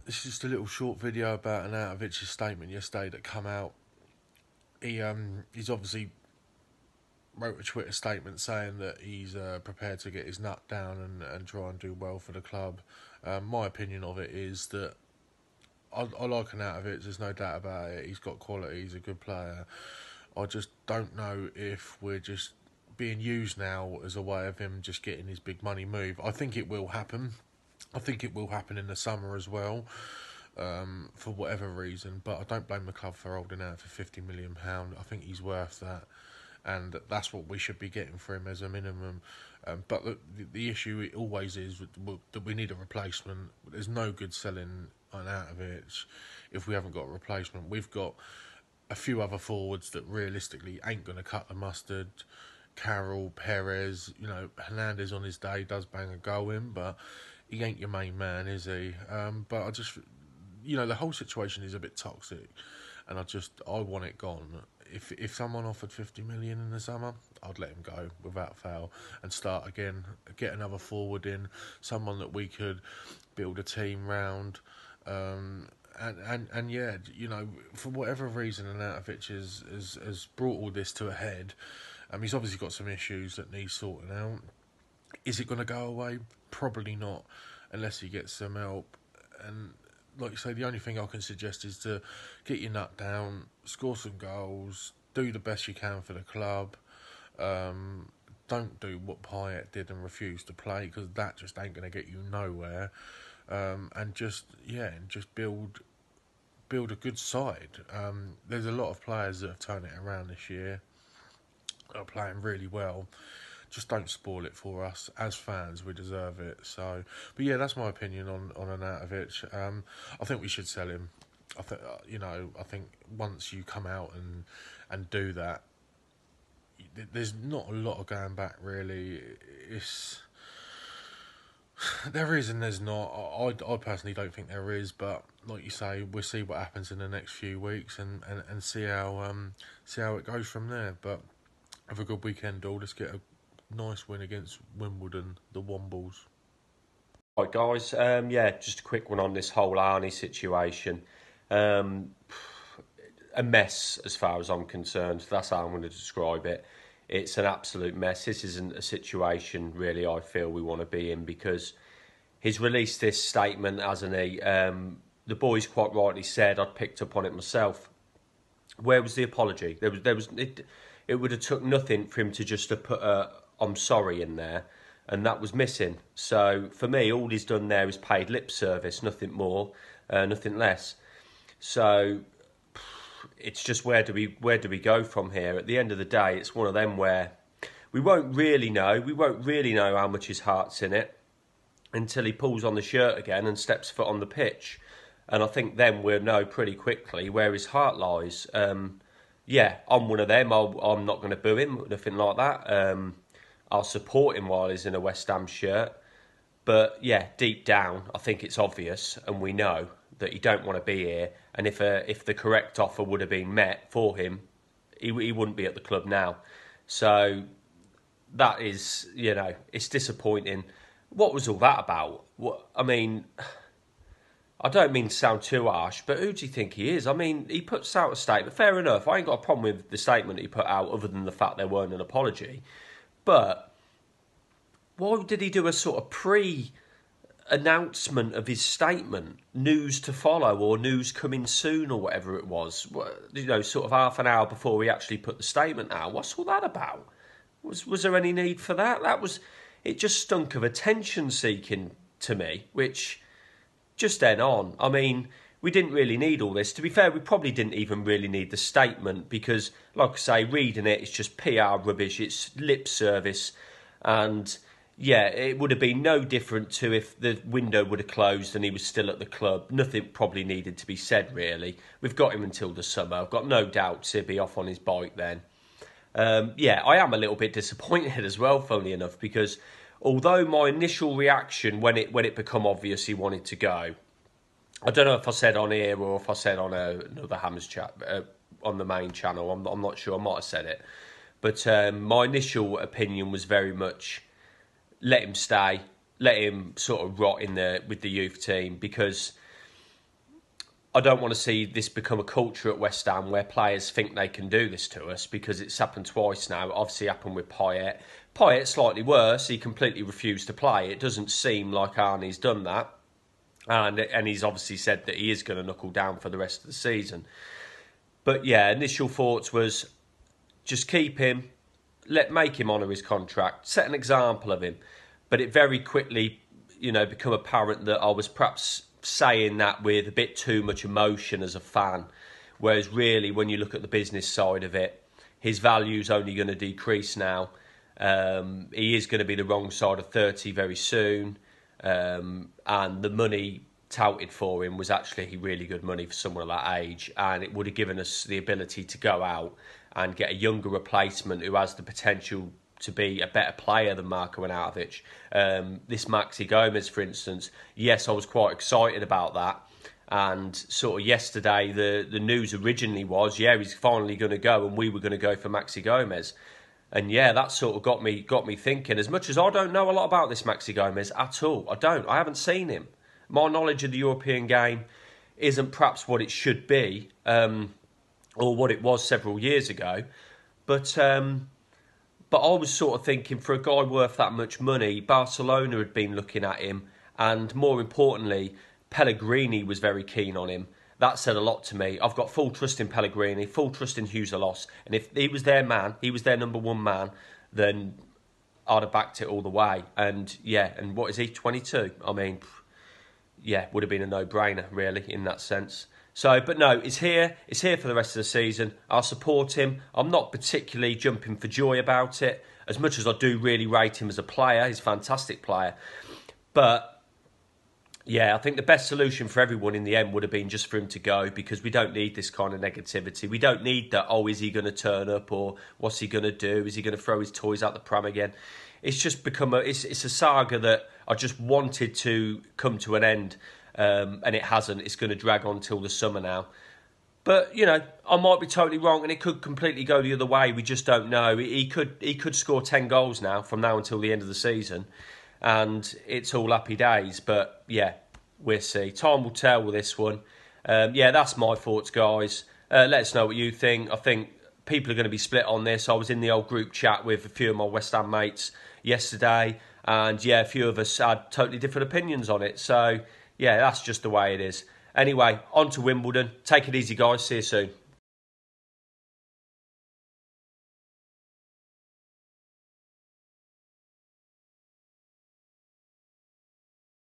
It's just a little short video about Arnautovic's statement yesterday that come out. He's obviously wrote a Twitter statement saying that he's prepared to get his nut down and try and do well for the club. My opinion of it is that I like Arnautovic, there's no doubt about it. He's got quality, he's a good player. I just don't know if we're just being used now as a way of him just getting his big money move. I think it will happen. I think it will happen in the summer as well, for whatever reason. But I don't blame the club for holding out for £50 million. I think he's worth that, and that's what we should be getting for him as a minimum. But the issue it always is that we need a replacement. There's no good selling Arnautovic if we haven't got a replacement. We've got a few other forwards that realistically ain't going to cut the mustard. Carroll, Perez, Hernandez on his day does bang a goal in, but he ain't your main man, is he? But I just, the whole situation is a bit toxic, and I want it gone. If someone offered 50 million in the summer, I'd let him go without fail and start again, get another forward in, someone that we could build a team round. And yeah, for whatever reason, Arnautovic has brought all this to a head. He's obviously got some issues that need sorting out. Is it going to go away? Probably not, unless he gets some help. And like you say, the only thing I can suggest is to get your nut down, score some goals, do the best you can for the club. Don't do what Payet did and refuse to play, because that just ain't going to get you nowhere. And just build a good side. There's a lot of players that have turned it around this year, are playing really well. Just don't spoil it for us as fans. We deserve it. So, but yeah, that's my opinion on Arnautovic. I think we should sell him. I think once you come out and do that, there's not a lot of going back really. There is and there's not. I personally don't think there is, but like you say, we'll see what happens in the next few weeks and see how it goes from there. But have a good weekend, all. Let's get a nice win against Wimbledon, the Wombles. Right, guys. Just a quick one on this whole Arnie situation. A mess, as far as I'm concerned. That's how I'm going to describe it. It's an absolute mess. This isn't a situation, really, I feel we want to be in, because he's released this statement, hasn't he? The boys quite rightly said, I'd picked up on it myself. Where was the apology? It would have took nothing for him to just have put a "I'm sorry" in there, and that was missing. So for me, all he's done there is paid lip service, nothing more, nothing less. So it's just where do we go from here? At the end of the day, it's one of them where we won't really know how much his heart's in it until he pulls on the shirt again and steps foot on the pitch. And I think then we'll know pretty quickly where his heart lies. I'm one of them. I'm not going to boo him, nothing like that. I'll support him while he's in a West Ham shirt. But yeah, deep down, I think it's obvious, and we know that he don't want to be here. And if the correct offer would have been met for him, he wouldn't be at the club now. So that is, it's disappointing. What was all that about? I don't mean to sound too harsh, but who do you think he is? He puts out a statement. Fair enough, I ain't got a problem with the statement he put out, other than the fact there weren't an apology. But why did he do a sort of pre-announcement of his statement? News to follow, or news coming soon, or whatever it was. Sort of half an hour before he actually put the statement out. What's all that about? Was there any need for that? It just stunk of attention-seeking to me, which just then on. We didn't really need all this. To be fair, we probably didn't even really need the statement, because, like I say, reading it's just PR rubbish. It's lip service. And, yeah, it would have been no different to if the window would have closed and he was still at the club. Nothing probably needed to be said, really. We've got him until the summer. I've got no doubts he'll be off on his bike then. I am a little bit disappointed as well, funnily enough, because although my initial reaction when it became obvious he wanted to go, I don't know if I said on here or if I said on another Hammers chat on the main channel. I'm not sure. I might have said it, but my initial opinion was very much let him stay, let him sort of rot with the youth team, because I don't want to see this become a culture at West Ham where players think they can do this to us, because it's happened twice now. It obviously happened with Payet. Payet, slightly worse. He completely refused to play. It doesn't seem like Arnie's done that. And he's obviously said that he is going to knuckle down for the rest of the season. But yeah, initial thoughts was just keep him, make him honour his contract, set an example of him. But it very quickly, become apparent that I was perhaps saying that with a bit too much emotion as a fan. Whereas really, when you look at the business side of it, his value's only going to decrease now. He is going to be the wrong side of 30 very soon. And the money touted for him was actually really good money for someone of that age, and it would have given us the ability to go out and get a younger replacement who has the potential to be a better player than Marko Arnautovic. This Maxi Gomez, for instance, yes, I was quite excited about that. And sort of yesterday, the news originally was, he's finally going to go, and we were going to go for Maxi Gomez. And yeah, that sort of got me thinking. As much as I don't know a lot about this Maxi Gomez at all, I haven't seen him. My knowledge of the European game isn't perhaps what it should be, or what it was several years ago. But I was sort of thinking, for a guy worth that much money, Barcelona had been looking at him, and more importantly, Pellegrini was very keen on him. That said a lot to me. I've got full trust in Pellegrini, full trust in Hughes Loss, and if he was their man, he was their number one man, then I'd have backed it all the way. And yeah, and what is he, 22? I mean, yeah, would have been a no-brainer, really, in that sense. So, but no, it's here for the rest of the season. I'll support him. I'm not particularly jumping for joy about it, as much as I do really rate him as a player. He's a fantastic player. But yeah, I think the best solution for everyone in the end would have been just for him to go, because we don't need this kind of negativity. We don't need that, is he going to turn up, or what's he going to do? Is he going to throw his toys out the pram again? It's just become it's a saga that I just wanted to come to an end, and it hasn't. It's going to drag on till the summer now. But, I might be totally wrong, and it could completely go the other way. We just don't know. He could score 10 goals now, from now until the end of the season, and it's all happy days. But yeah, we'll see. Time will tell with this one. That's my thoughts, guys. Let us know what you think. I think people are going to be split on this. I was in the old group chat with a few of my West Ham mates yesterday, and yeah, a few of us had totally different opinions on it. So yeah, that's just the way it is. Anyway, on to Wimbledon. Take it easy, guys. See you soon.